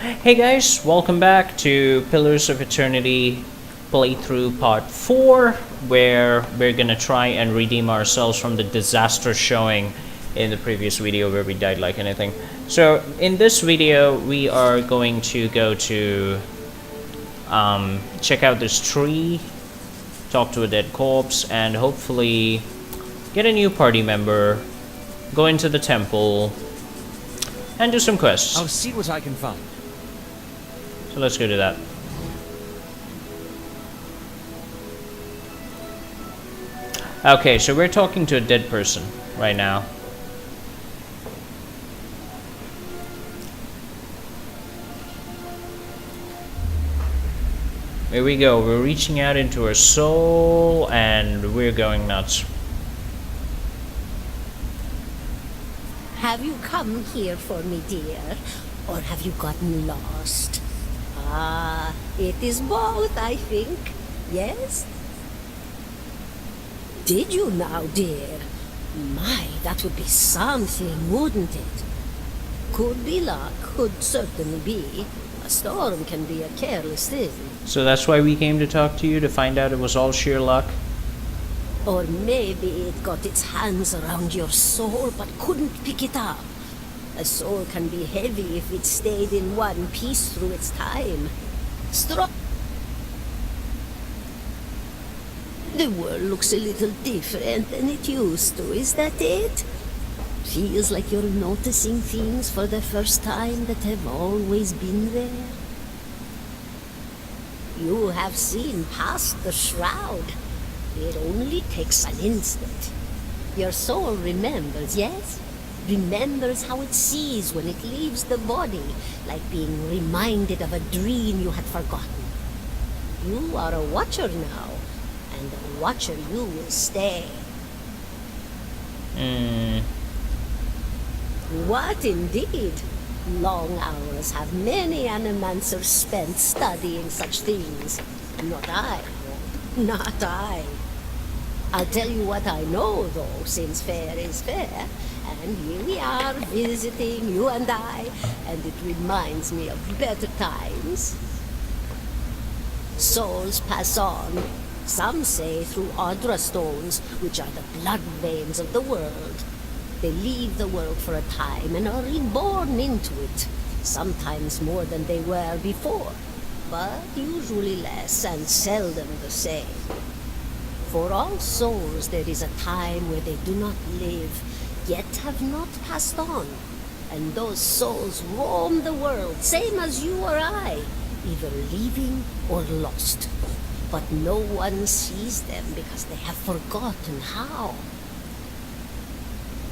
Hey guys, welcome back to Pillars of Eternity playthrough part 4, where we're gonna try and redeem ourselves from the disaster showing in the previous video where we died like anything. So in this video we are going to go to check out this tree, talk to a dead corpse, and hopefully get a new party member, go into the temple, and do some quests. I'll see what I can find. So let's go to that. Okay, so we're talking to a dead person right now. Here we go, we're reaching out into our soul and we're going nuts. Have you come here for me, dear? Or have you gotten lost? Ah, it is both, I think. Yes? Did you now, dear? My, that would be something, wouldn't it? Could be luck, could certainly be. A storm can be a careless thing. So that's why we came to talk to you, to find out it was all sheer luck? Or maybe it got its hands around your soul but couldn't pick it up. A soul can be heavy if it stayed in one piece through its time. Strong. The world looks a little different than it used to, is that it? Feels like you're noticing things for the first time that have always been there. You have seen past the shroud. It only takes an instant. Your soul remembers, yes? Remembers how it sees when it leaves the body, like being reminded of a dream you had forgotten. You are a watcher now, and a watcher you will stay. What indeed? Long hours have many animancers spent studying such things. Not I. Not I. I'll tell you what I know, though, since fair is fair. And here we are, visiting, you and I, and it reminds me of better times. Souls pass on, some say through Audra stones, which are the blood veins of the world. They leave the world for a time and are reborn into it, sometimes more than they were before, but usually less and seldom the same. For all souls there is a time where they do not live, yet have not passed on, and those souls roam the world, same as you or I, either living or lost. But no one sees them because they have forgotten how.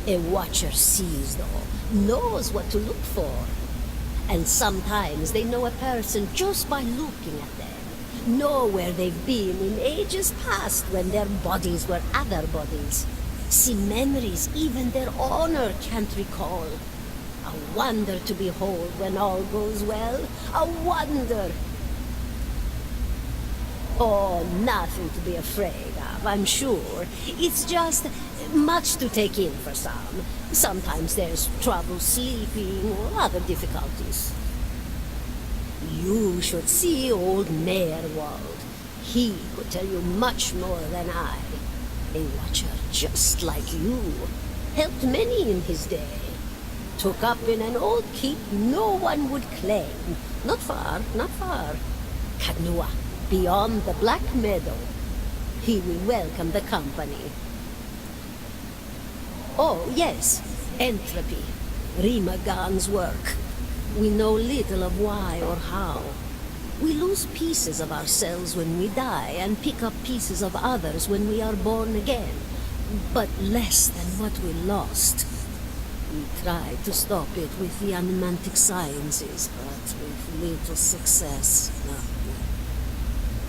A watcher sees, though, knows what to look for, and sometimes they know a person just by looking at them. Know where they've been in ages past when their bodies were other bodies. See memories even their owner can't recall. A wonder to behold when all goes well. A wonder. Oh, nothing to be afraid of, I'm sure. It's just much to take in for some. Sometimes there's trouble sleeping or other difficulties. You should see old Merwald. He could tell you much more than I. A watcher just like you. Helped many in his day. Took up in an old keep no one would claim. Not far, not far. Kadnua, beyond the Black Meadow. He will welcome the company. Oh, yes, entropy. Rimagan's work. We know little of why or how. We lose pieces of ourselves when we die and pick up pieces of others when we are born again, but less than what we lost. We tried to stop it with the animantic sciences, but with little success.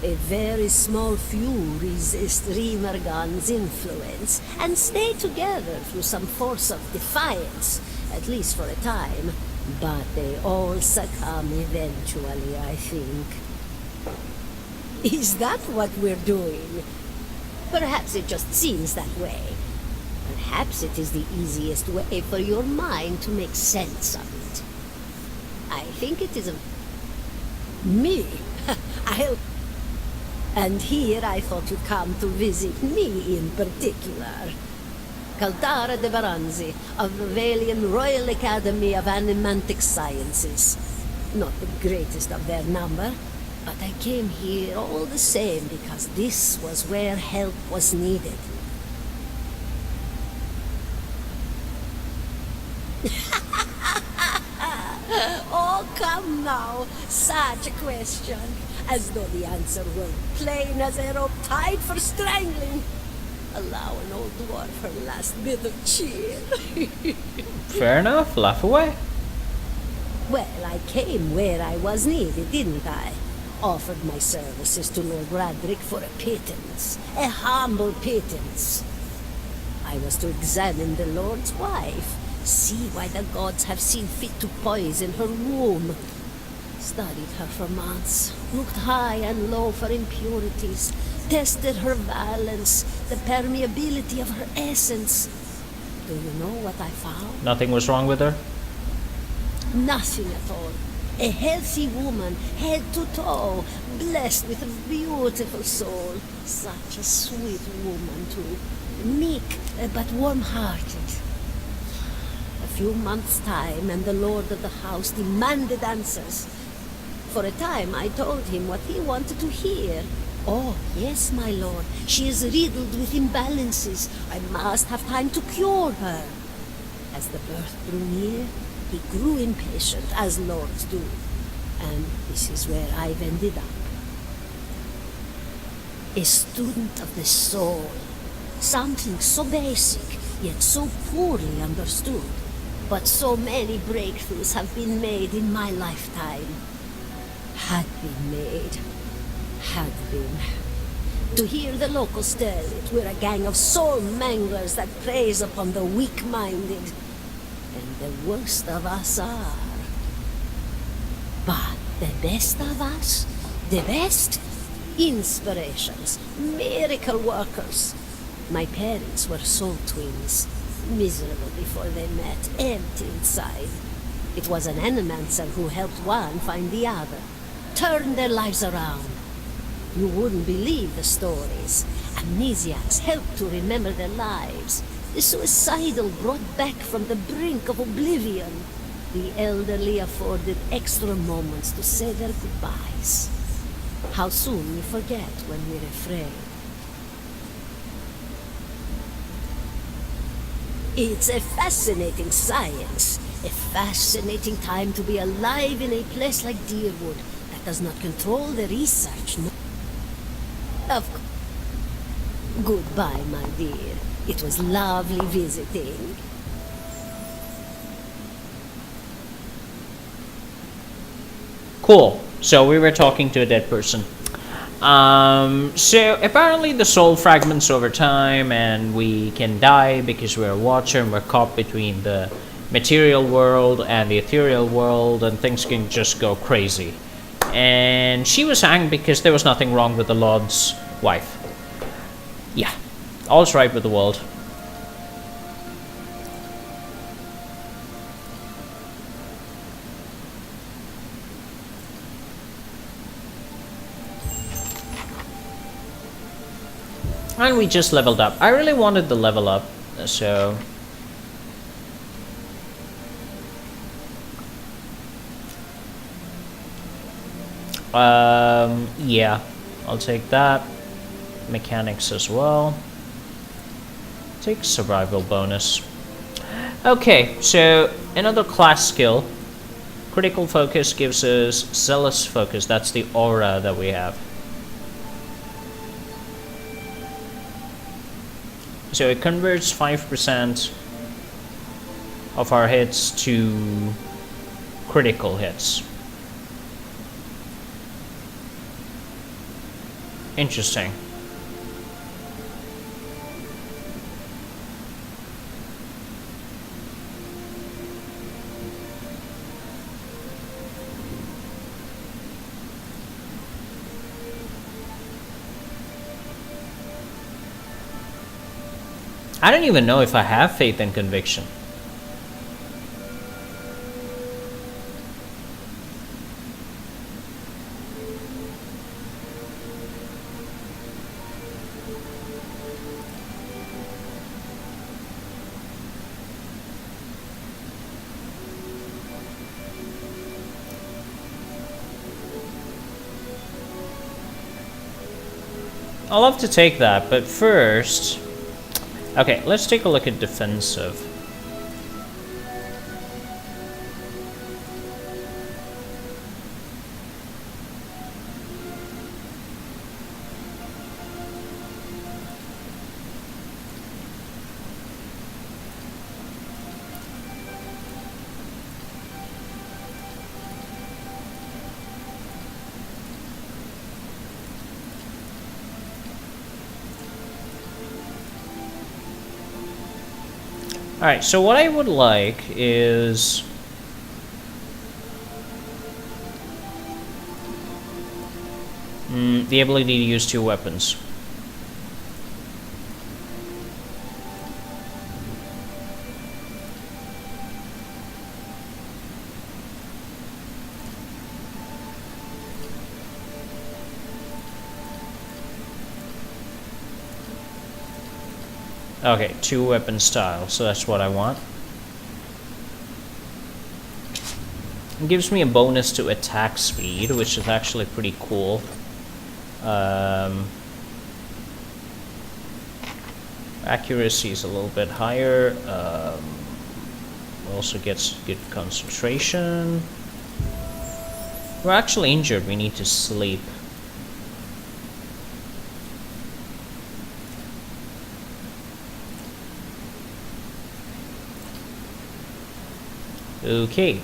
A very small few resist Rimergan's influence and stay together through some force of defiance, at least for a time. But they all succumb eventually, I think. Is that what we're doing? Perhaps it just seems that way. Perhaps it is the easiest way for your mind to make sense of it. I think it is a... Me? I'll... And here I thought you'd come to visit me in particular. Caldara de Baranzi of the Valian Royal Academy of Animantic Sciences. Not the greatest of their number, but I came here all the same because this was where help was needed. Oh, come now. Such a question. As though the answer were plain as a rope tied for strangling. Allow an old dwarf her last bit of cheer. Fair enough, laugh away. Well, I came where I was needed, didn't I? Offered my services to Lord Radric for a pittance. A humble pittance. I was to examine the Lord's wife. See why the gods have seen fit to poison her womb. Studied her for months. Looked high and low for impurities. Tested her valence, the permeability of her essence. Do you know what I found? Nothing was wrong with her? Nothing at all. A healthy woman, head to toe, blessed with a beautiful soul. Such a sweet woman, too. Meek, but warm-hearted. A few months' time, and the lord of the house demanded answers. For a time, I told him what he wanted to hear. Oh, yes, my lord. She is riddled with imbalances. I must have time to cure her. As the birth drew near, he grew impatient, as lords do. And this is where I've ended up. A student of the soul. Something so basic, yet so poorly understood. But so many breakthroughs have been made in my lifetime. Had been made. Had been. To hear the locals tell it, we're a gang of soul manglers that preys upon the weak-minded. And the worst of us are. But the best of us, the best? Inspirations, miracle workers. My parents were soul twins, miserable before they met, empty inside. It was an animancer who helped one find the other, turned their lives around. You wouldn't believe the stories. Amnesiacs helped to remember their lives. The suicidal brought back from the brink of oblivion. The elderly afforded extra moments to say their goodbyes. How soon we forget when we're afraid. It's a fascinating science. A fascinating time to be alive in a place like Deerwood that does not control the research. Of course. Goodbye, my dear. It was lovely visiting. Cool. So we were talking to a dead person. So apparently the soul fragments over time and we can die because we're a watcher and we're caught between the material world and the ethereal world and things can just go crazy. And she was hanged because there was nothing wrong with the Lord's wife. Yeah, all's right with the world. And we just leveled up. I really wanted the level up, so... yeah, I'll take that. Mechanics as well. Take survival bonus. Okay, so another class skill. Critical focus gives us zealous focus. That's the aura that we have. So it converts 5% of our hits to critical hits. Interesting. I don't even know if I have faith and conviction. I'll have to take that, but first... Okay, let's take a look at defensive. Alright, so what I would like is... the ability to use 2 weapons. Okay, 2 weapon style, so that's what I want. It gives me a bonus to attack speed, which is actually pretty cool. Accuracy is a little bit higher. Also gets good concentration. We're actually injured, we need to sleep. Okay.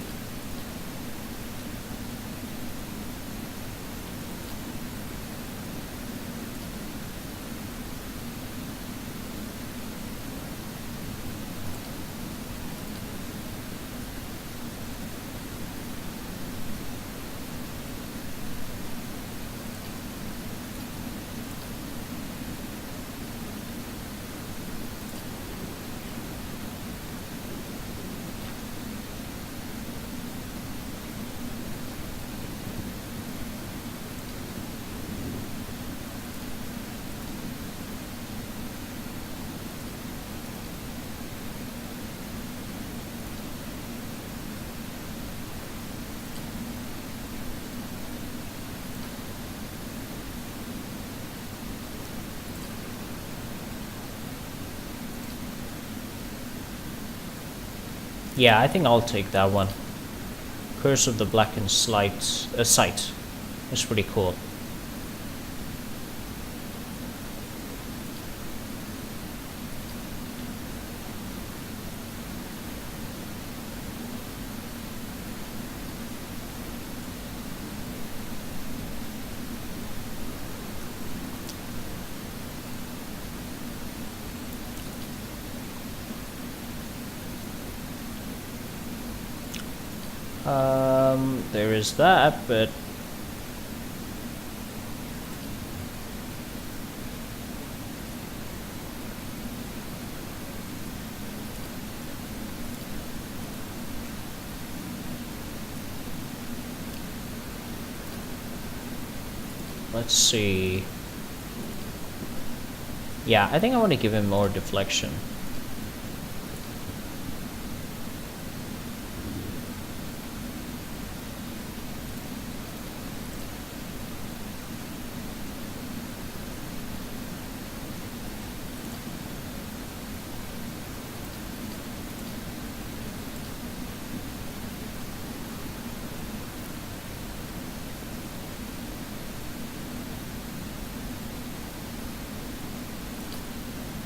Yeah, I think I'll take that one. Curse of the Blackened Sight. That's pretty cool. There is that, but let's see. Yeah, I think I want to give him more deflection.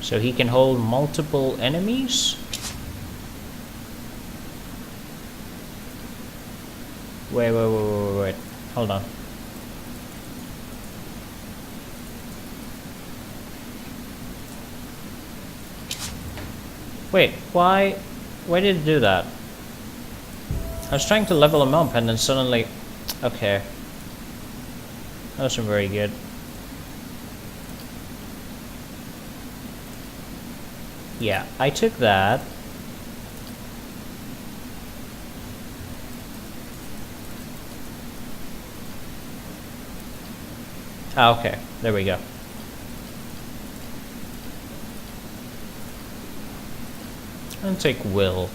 So he can hold multiple enemies? Wait. Hold on. Wait, why did it do that? I was trying to level him up and then suddenly... Okay. That wasn't very good. Yeah, I took that. Ah, okay. There we go. And take Will.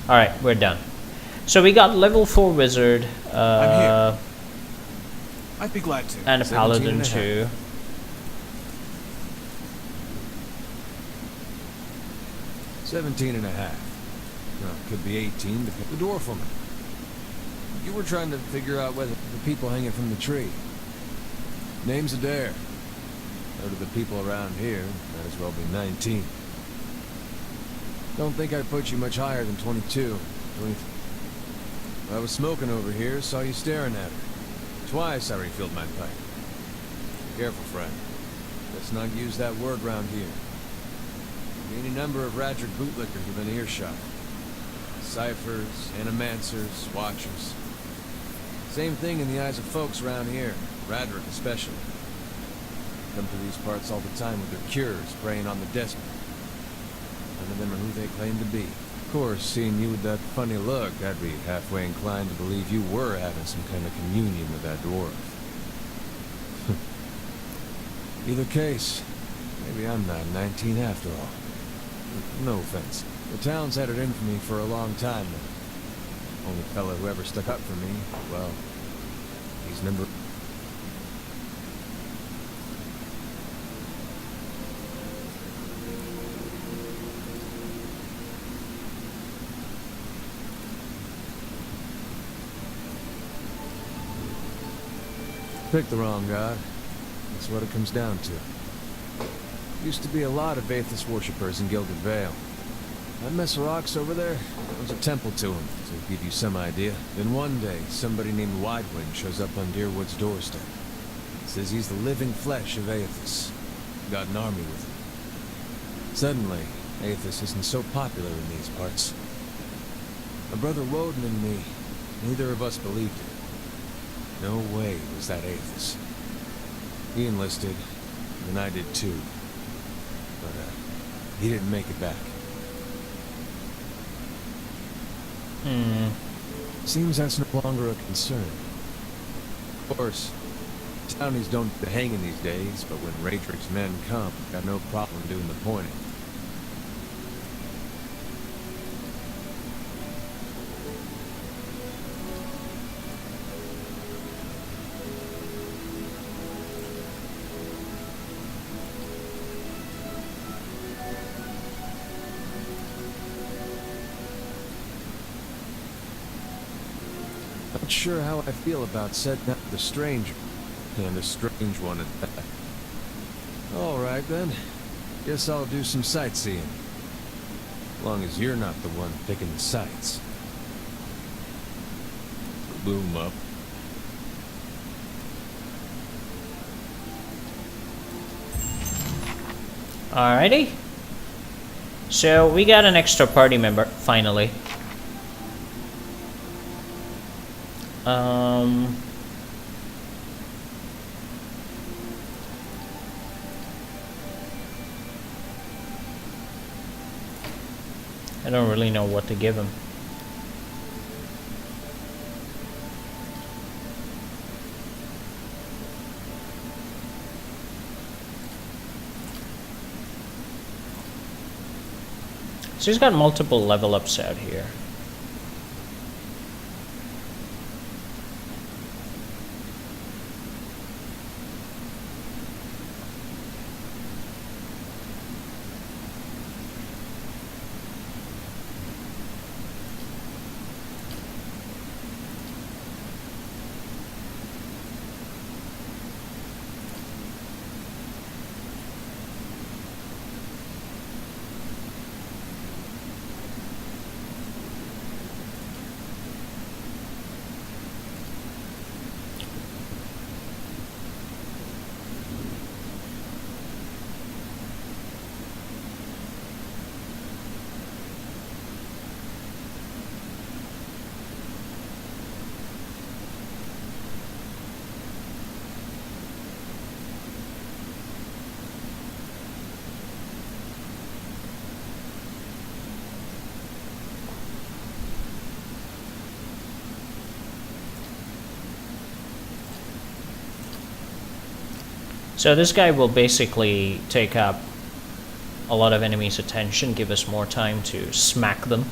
Alright, we're done. So we got level 4 wizard, I'm here. I'd be glad to. and a 17 paladin and a half. too. 17 and a half. Well, could be 18, but the dwarf woman. You were trying to figure out whether the people hanging from the tree. Name's Adair. Out of the people around here, might as well be 19. Don't think I'd put you much higher than 22. 20. I was smoking over here, saw you staring at her. Twice I refilled my pipe. Careful, friend. Let's not use that word round here. Be any number of Radric bootlickers within earshot. Ciphers, animancers, watchers. Same thing in the eyes of folks around here, Radric especially. Come to these parts all the time with their cures, preying on the desperate. None of them are who they claim to be. Of course, seeing you with that funny look, I'd be halfway inclined to believe you were having some kind of communion with that dwarf. Either case, maybe I'm not 19 after all. No offense. The town's had it in for me for a long time now. Only fellow who ever stuck up for me, well, he's number... Picked the wrong god. That's what it comes down to. Used to be a lot of Aethys worshippers in Gilded Vale. That mess of rocks over there, there was a temple to him, to give you some idea. Then one day, somebody named Widewind shows up on Deerwood's doorstep. Says he's the living flesh of Aethys. Got an army with him. Suddenly, Aethys isn't so popular in these parts. My brother Woden and me, neither of us believed it. No way was that Aethys. He enlisted, and I did too. But, he didn't make it back. Seems that's no longer a concern. Of course, townies don't do the hanging these days, but when Radric's men come, got no problem doing the pointing. Not sure how I feel about setting up the stranger, and a strange one at that. Alright then, guess I'll do some sightseeing. As long as you're not the one picking the sights. Boom up. Alrighty. So we got an extra party member, finally. I don't really know what to give him. So he's got multiple level ups out here. So this guy will basically take up a lot of enemies' attention, give us more time to smack them.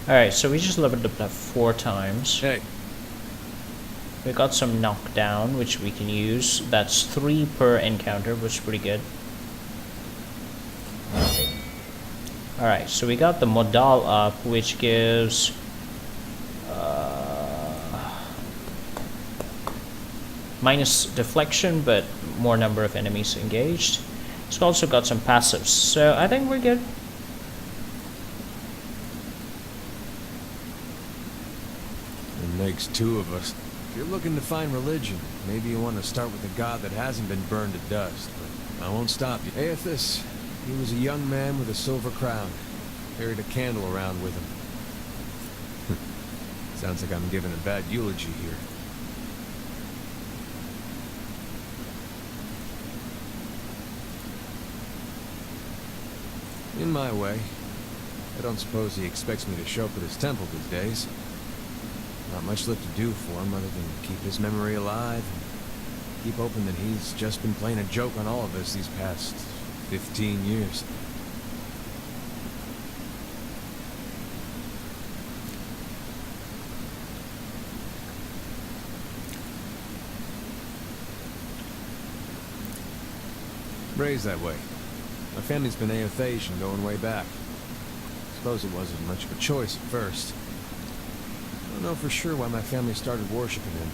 Alright, so we just leveled up that 4 times. Hey, We got some knockdown, which we can use. That's 3 per encounter, which is pretty good. Alright, so we got the modal up, which gives minus deflection, but more number of enemies engaged. It's also got some passives, so I think we're good. it makes 2 of us. If you're looking to find religion, maybe you want to start with a god that hasn't been burned to dust, but I won't stop you. Aethys, he was a young man with a silver crown. Carried a candle around with him. Sounds like I'm giving a bad eulogy here. In my way. I don't suppose he expects me to show up at his temple these days. Not much left to do for him other than keep his memory alive and keep hoping that he's just been playing a joke on all of us these past 15 years. Raised that way. My family's been Aethasian going way back. Suppose it wasn't much of a choice at first. I don't know for sure why my family started worshipping him.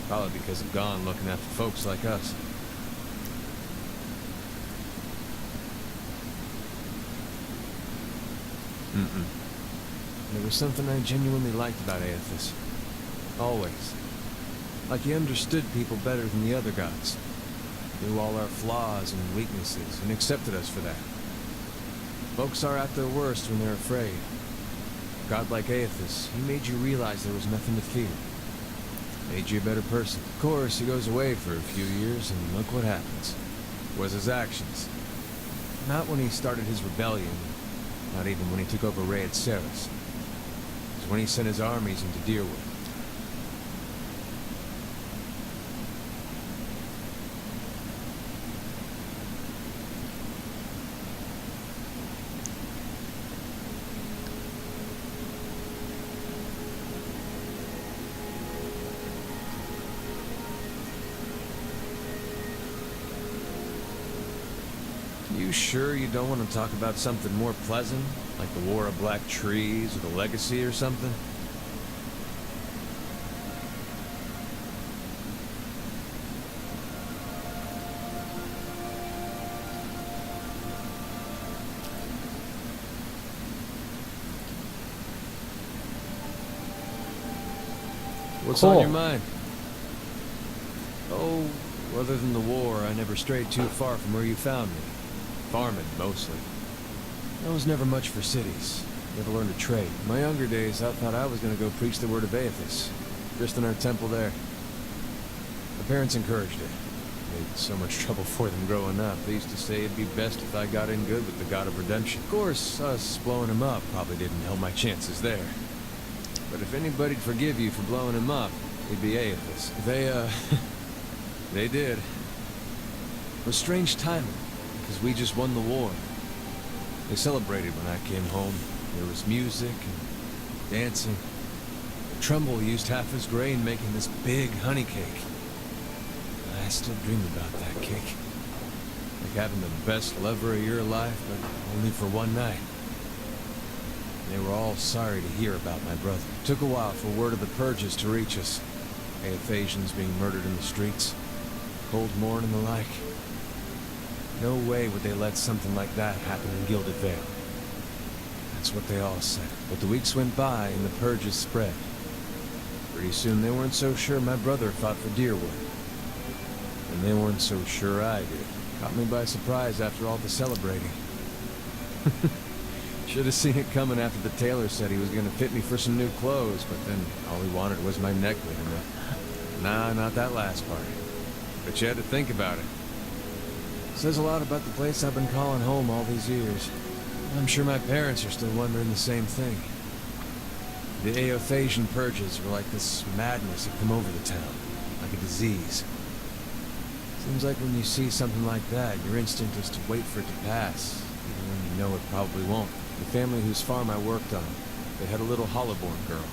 Probably because of Gon looking after folks like us. There was something I genuinely liked about Aethys. Always. Like he understood people better than the other gods. Knew all our flaws and weaknesses and accepted us for that. Folks are at their worst when they're afraid. A god like Aethys, he made you realize there was nothing to fear. Made you a better person. Of course, he goes away for a few years, and look what happens. It was his actions. Not when he started his rebellion, not even when he took over Rayed Seras. It was when he sent his armies into Dyrwood. You sure you don't want to talk about something more pleasant? Like the War of Black Trees or the Legacy or something? What's on Cool. your mind? Oh, other than the war, I never strayed too far from where you found me. Farming, mostly. I was never much for cities. Never learned a trade. In my younger days, I thought I was going to go preach the word of Aethys. Just in our temple there. My parents encouraged it. Made so much trouble for them growing up. They used to say it'd be best if I got in good with the God of Redemption. Of course, us blowing him up probably didn't help my chances there. But if anybody'd forgive you for blowing him up, it'd be Aethys. They did. It was strange timing. Because we just won the war. They celebrated when I came home. There was music and dancing. Trumbull used half his grain making this big honey cake. I still dream about that cake. Like having the best lover of your life, but only for one night. They were all sorry to hear about my brother. It took a while for word of the purges to reach us. Aethasians being murdered in the streets. Cold Morn and the like. No way would they let something like that happen in Gilded Vale. That's what they all said. But the weeks went by and the purges spread. Pretty soon they weren't so sure my brother fought for Dyrwood. And they weren't so sure I did. Caught me by surprise after all the celebrating. Should have seen it coming after the tailor said he was going to fit me for some new clothes, but then all he wanted was my necklet and Nah, not that last part. But you had to think about it. Says a lot about the place I've been calling home all these years. I'm sure my parents are still wondering the same thing. The Aethasian purges were like this madness that come over the town, like a disease. Seems like when you see something like that, your instinct is to wait for it to pass, even when you know it probably won't. The family whose farm I worked on, They had a little Hollowborn girl.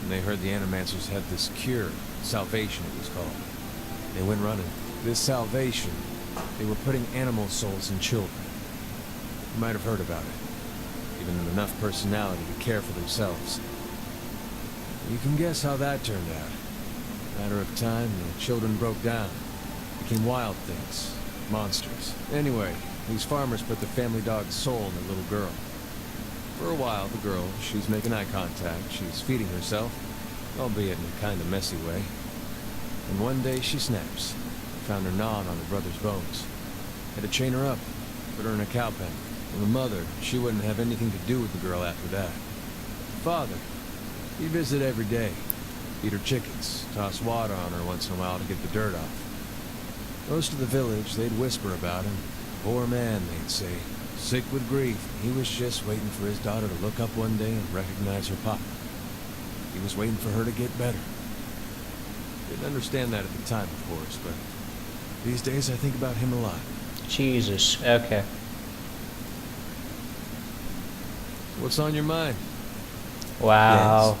And they heard the Animancers had this cure, Salvation it was called. They went running. This Salvation, they were putting animal souls in children. You might have heard about it. Giving them enough personality to care for themselves. You can guess how that turned out. Matter of time, the children broke down. Became wild things. Monsters. Anyway, these farmers put the family dog's soul in the little girl. For a while, the girl, she's making eye contact, she's feeding herself, albeit in a kind of messy way. And one day she snaps. Found her gnawed on her brother's bones. Had to chain her up, put her in a cow pen. And the mother, she wouldn't have anything to do with the girl after that. Father, he visited every day. Feed her chickens, toss water on her once in a while to get the dirt off. Most of the village, they'd whisper about him. Poor man, they'd say. Sick with grief, he was just waiting for his daughter to look up one day and recognize her papa. He was waiting for her to get better. Didn't understand that at the time, of course, but these days I think about him a lot. Jesus, okay. What's on your mind? Wow.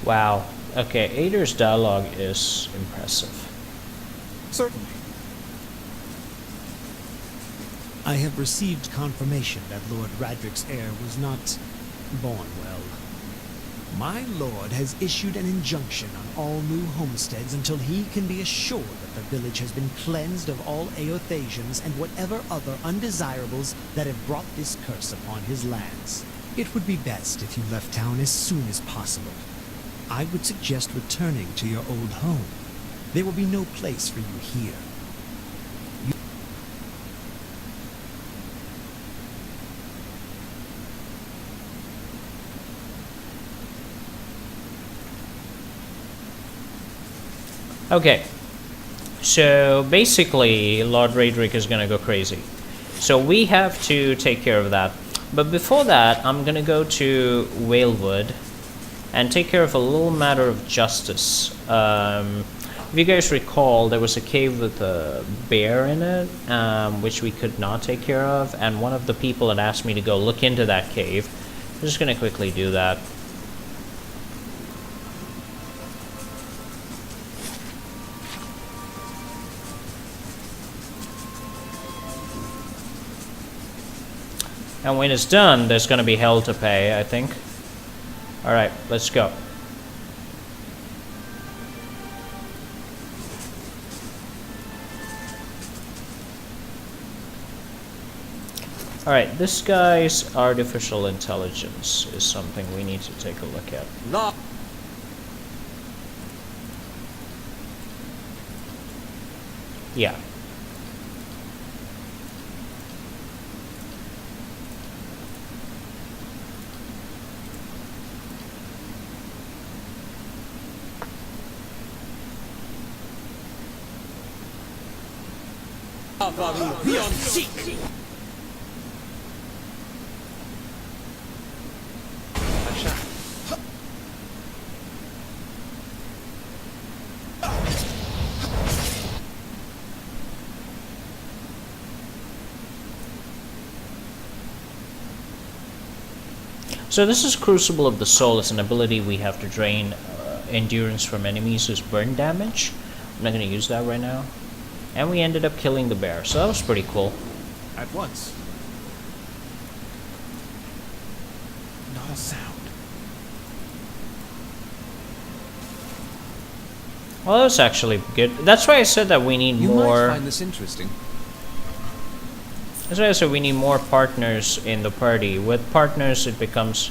Wow. Okay, Ader's dialogue is impressive. Certainly. I have received confirmation that Lord Radric's heir was not born well. My lord has issued an injunction on all new homesteads until he can be assured that the village has been cleansed of all Eothasians and whatever other undesirables that have brought this curse upon his lands. It would be best if you left town as soon as possible. I would suggest returning to your old home. There will be no place for you here. Okay, so basically Lord Radric is gonna go crazy. So we have to take care of that. But before that, I'm gonna go to Whalewood and take care of a little matter of justice. If you guys recall, there was a cave with a bear in it, which we could not take care of, and one of the people had asked me to go look into that cave. I'm just gonna quickly do that. And when it's done, there's going to be hell to pay, I think. Alright, let's go. Alright, this guy's artificial intelligence is something we need to take a look at. No. Yeah. Beyond seek. So this is Crucible of the Soul. It's an ability we have to drain endurance from enemies whose burn damage. I'm not going to use that right now. And we ended up killing the bear, so that was pretty cool. At once. Not a sound. Well, that was actually good. That's why I said that we need You more. might find this interesting. That's why I said we need more partners in the party. With partners, it becomes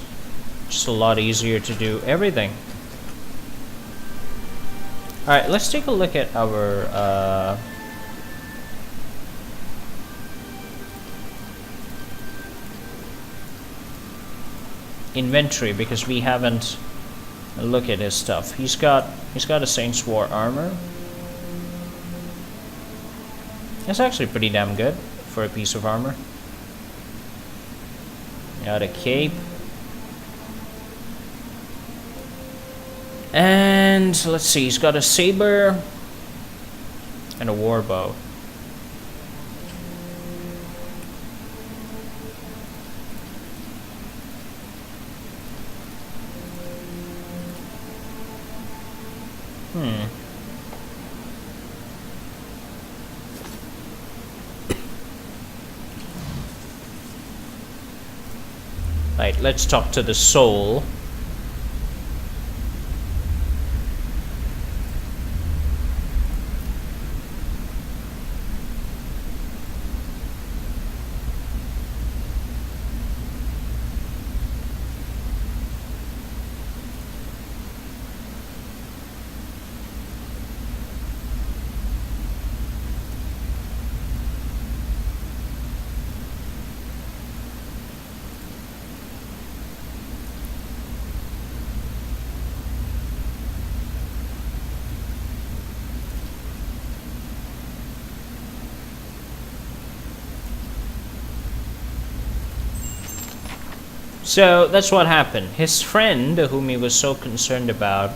just a lot easier to do everything. Alright, let's take a look at our inventory, because we haven't looked at his stuff. He's got a Saint's War armor. That's actually pretty damn good for a piece of armor. Got a cape. And let's see, he's got a saber. And a war bow. Right, let's talk to the soul. So that's what happened. His friend, whom he was so concerned about,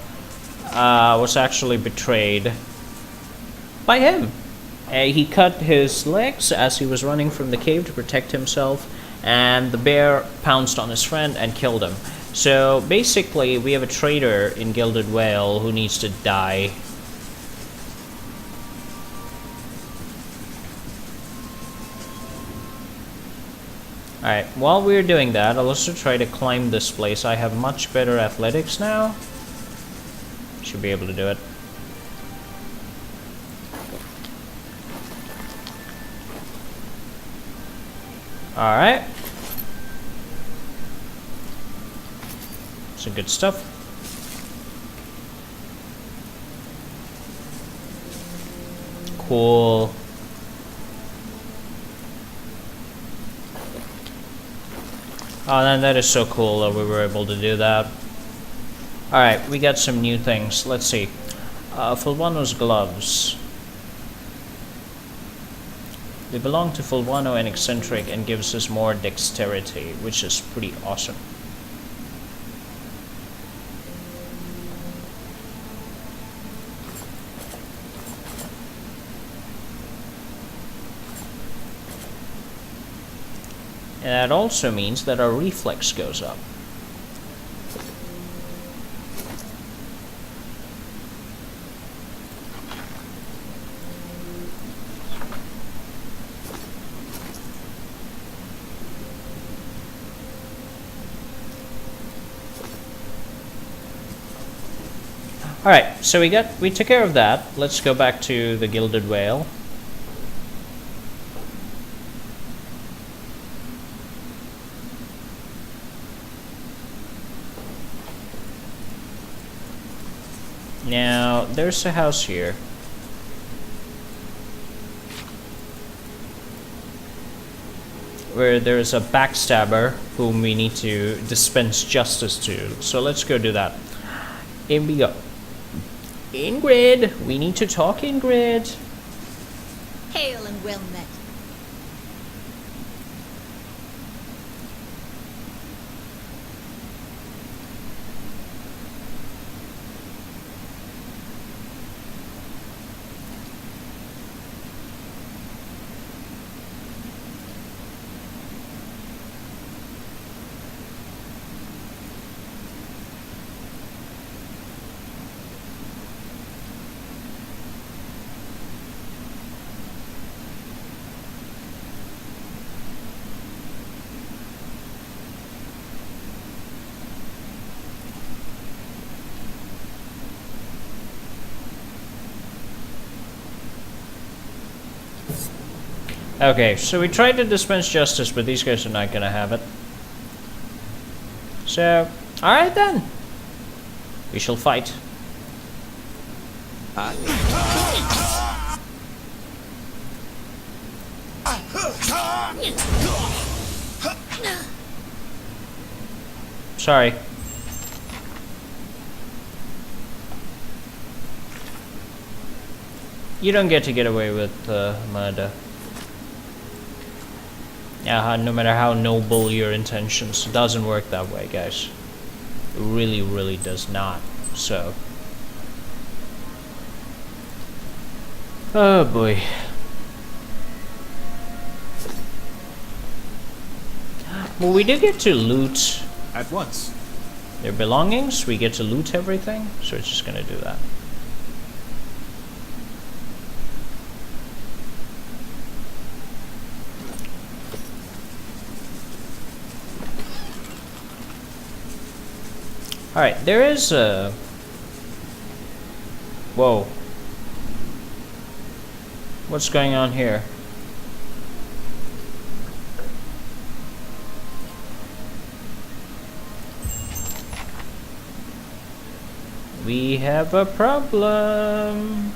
was actually betrayed by him. He cut his legs as he was running from the cave to protect himself, and the bear pounced on his friend and killed him. So basically, we have a traitor in Gilded Whale who needs to die. Alright, while we're doing that, I'll also try to climb this place. I have much better athletics now. Should be able to do it. Alright. Some good stuff. Cool. Oh, then that is so cool that we were able to do that. Alright, we got some new things. Let's see. Fulvano's gloves. They belong to Fulvano and Eccentric and gives us more dexterity, which is pretty awesome. And that also means that our reflex goes up. Alright, so we took care of that. Let's go back to the Gilded Whale. Now, there's a house here. Where there's a backstabber whom we need to dispense justice to. So let's go do that. In we go. Ingrid! We need to talk, Ingrid. Hail and well met. Okay, so we tried to dispense justice, but these guys are not gonna have it. So, alright then. We shall fight. Sorry. You don't get to get away with murder. Yeah, no matter how noble your intentions, it doesn't work that way, guys. It really, really does not. So, Oh boy. Well, we did get to loot At once. their belongings. We get to loot everything, so it's just gonna do that. Alright, there is a... Whoa. What's going on here? We have a problem.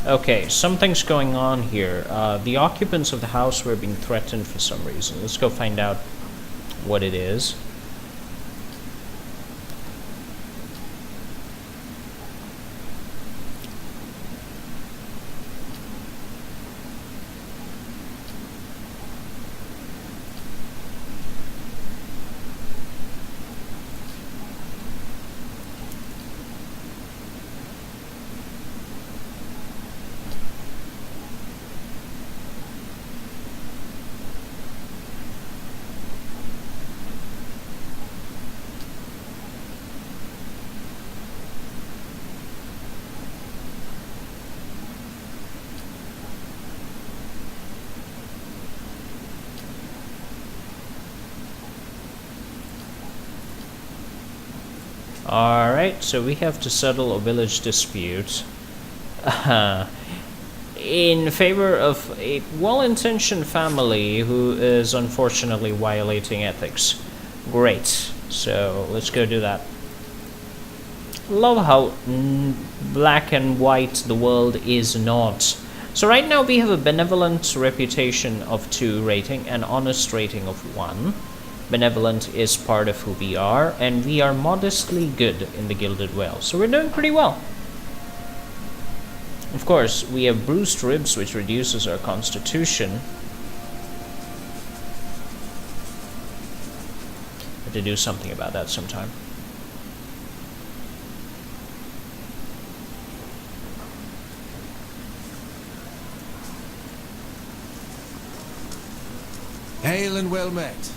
Okay, something's going on here. The occupants of the house were being threatened for some reason. Let's go find out what it is. Alright, so we have to settle a village dispute in favor of a well-intentioned family who is unfortunately violating ethics. Great, so let's go do that. Love how black and white the world is not. So right now we have a benevolent reputation of 2 rating and honest rating of 1. Benevolent is part of who we are, and we are modestly good in the Gilded Whale. So we're doing pretty well. Of course, we have bruised ribs, which reduces our constitution. Have to do something about that sometime. Hail and well met.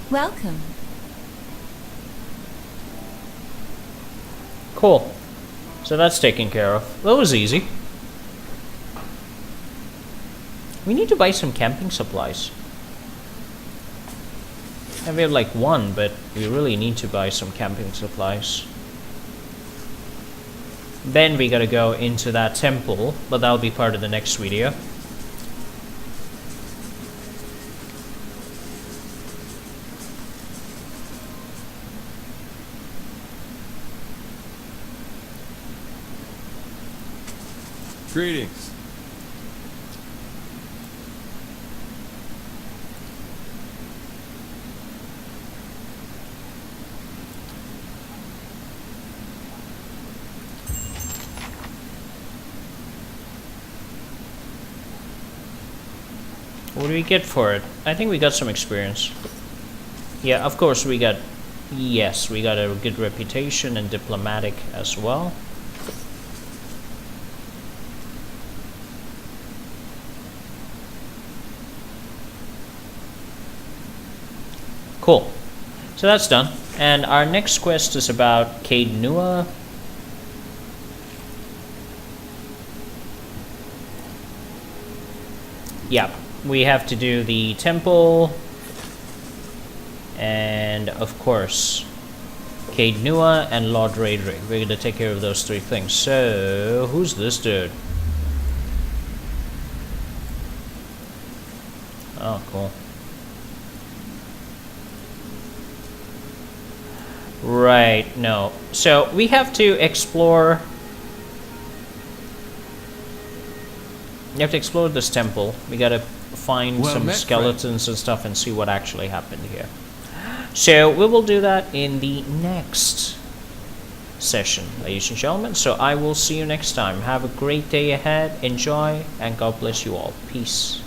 Welcome. Cool. So that's taken care of. That was easy. We need to buy some camping supplies. And we have like 1, but we really need to buy some camping supplies. Then we gotta go into that temple, but that'll be part of the next video. Greetings. What do we get for it? I think we got some experience. Yeah, of course we got... Yes, we got a good reputation and diplomatic as well. Cool. So that's done. And our next quest is about Caed Nua. Yeah, we have to do the temple. And of course, Cade Nua, and Lord Raedric. We're gonna take care of those three things. So, who's this dude? Oh, cool. Right, no. So, we have to explore... You have to explore this temple. We gotta find Well some met, skeletons and stuff and see what actually happened here. So we will do that in the next session, ladies and gentlemen. So I will see you next time. Have a great day ahead. Enjoy, and God bless you all. Peace.